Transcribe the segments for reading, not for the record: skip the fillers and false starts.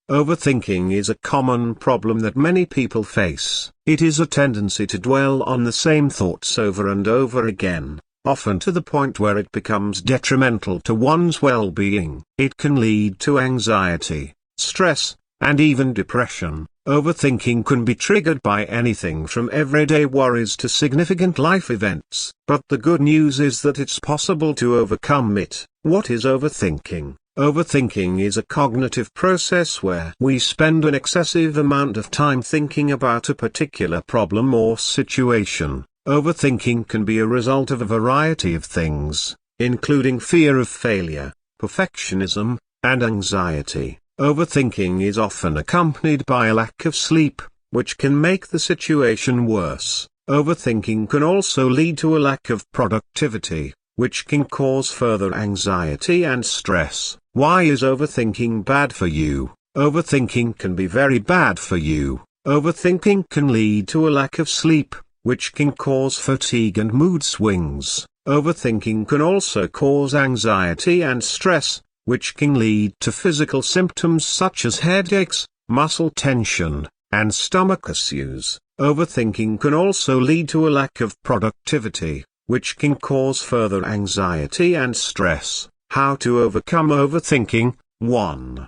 Overthinking is a common problem that many people face. It is a tendency to dwell on the same thoughts over and over again, often to the point where it becomes detrimental to one's well-being. It can lead to anxiety, stress, and even depression. Overthinking can be triggered by anything from everyday worries to significant life events. But the good news is that it's possible to overcome it. What is overthinking? Overthinking is a cognitive process where we spend an excessive amount of time thinking about a particular problem or situation. Overthinking can be a result of a variety of things, including fear of failure, perfectionism, and anxiety. Overthinking is often accompanied by a lack of sleep, which can make the situation worse. Overthinking can also lead to a lack of productivity, which can cause further anxiety and stress. Why is overthinking bad for you? Overthinking can be very bad for you. Overthinking can lead to a lack of sleep, which can cause fatigue and mood swings. Overthinking can also cause anxiety and stress, which can lead to physical symptoms such as headaches, muscle tension, and stomach issues. Overthinking can also lead to a lack of productivity, which can cause further anxiety and stress. How to overcome overthinking? 1.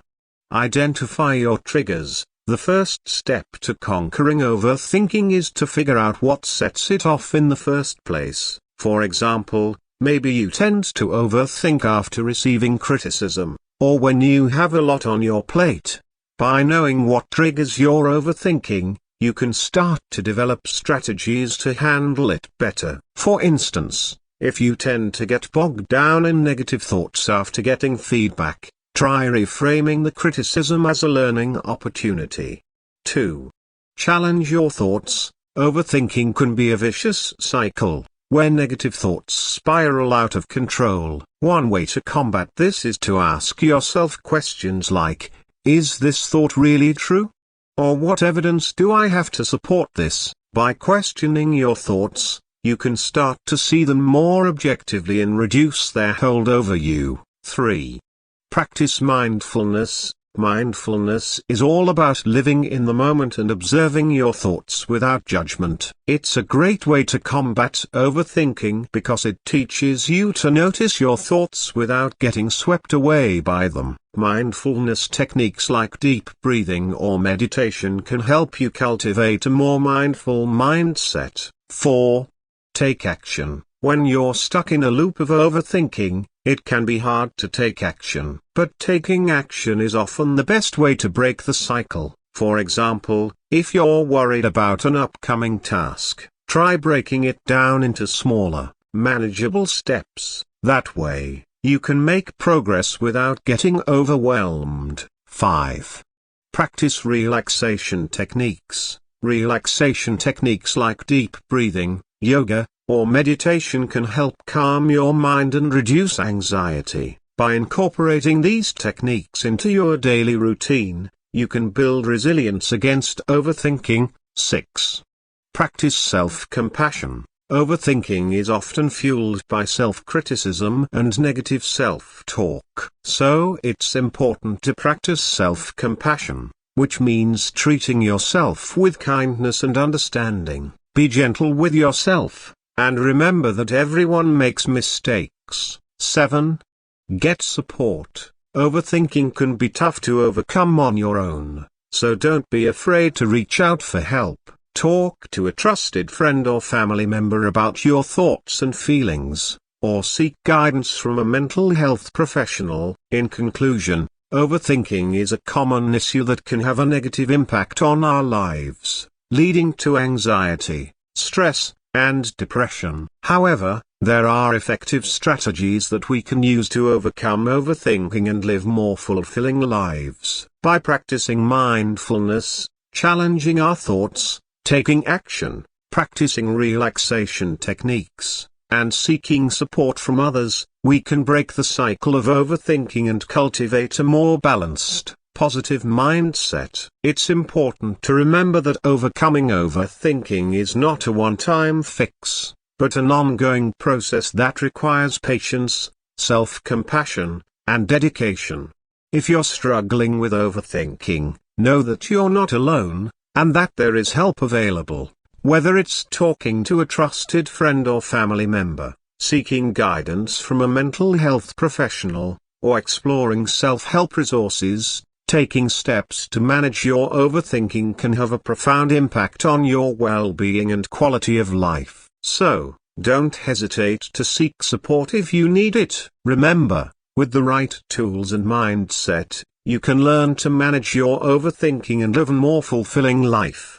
Identify your triggers. The first step to conquering overthinking is to figure out what sets it off in the first place. For example, maybe you tend to overthink after receiving criticism, or when you have a lot on your plate. By knowing what triggers your overthinking, you can start to develop strategies to handle it better. For instance, if you tend to get bogged down in negative thoughts after getting feedback, try reframing the criticism as a learning opportunity. 2. Challenge your thoughts. Overthinking can be a vicious cycle, where negative thoughts spiral out of control. One way to combat this is to ask yourself questions like, is this thought really true? Or what evidence do I have to support this? By questioning your thoughts, you can start to see them more objectively and reduce their hold over you. 3. Practice mindfulness. Mindfulness is all about living in the moment and observing your thoughts without judgment. It's a great way to combat overthinking because it teaches you to notice your thoughts without getting swept away by them. Mindfulness techniques like deep breathing or meditation can help you cultivate a more mindful mindset. 4. Take action. When you're stuck in a loop of overthinking, it can be hard to take action. But taking action is often the best way to break the cycle. For example, if you're worried about an upcoming task, try breaking it down into smaller, manageable steps. That way, you can make progress without getting overwhelmed. 5. Practice relaxation techniques. Relaxation techniques like deep breathing, yoga, or meditation can help calm your mind and reduce anxiety. By incorporating these techniques into your daily routine, you can build resilience against overthinking. 6. Practice self-compassion. Overthinking is often fueled by self-criticism and negative self-talk. So it's important to practice self-compassion, which means treating yourself with kindness and understanding. Be gentle with yourself, and remember that everyone makes mistakes. 7. Get support. Overthinking can be tough to overcome on your own, so don't be afraid to reach out for help. Talk to a trusted friend or family member about your thoughts and feelings, or seek guidance from a mental health professional. In conclusion, overthinking is a common issue that can have a negative impact on our lives, leading to anxiety, stress, and depression. However, there are effective strategies that we can use to overcome overthinking and live more fulfilling lives. By practicing mindfulness, challenging our thoughts, taking action, practicing relaxation techniques, and seeking support from others, we can break the cycle of overthinking and cultivate a more balanced, positive mindset. It's important to remember that overcoming overthinking is not a one-time fix, but an ongoing process that requires patience, self-compassion, and dedication. If you're struggling with overthinking, know that you're not alone, and that there is help available. Whether it's talking to a trusted friend or family member, seeking guidance from a mental health professional, or exploring self-help resources, taking steps to manage your overthinking can have a profound impact on your well-being and quality of life. So, don't hesitate to seek support if you need it. Remember, with the right tools and mindset, you can learn to manage your overthinking and live a more fulfilling life.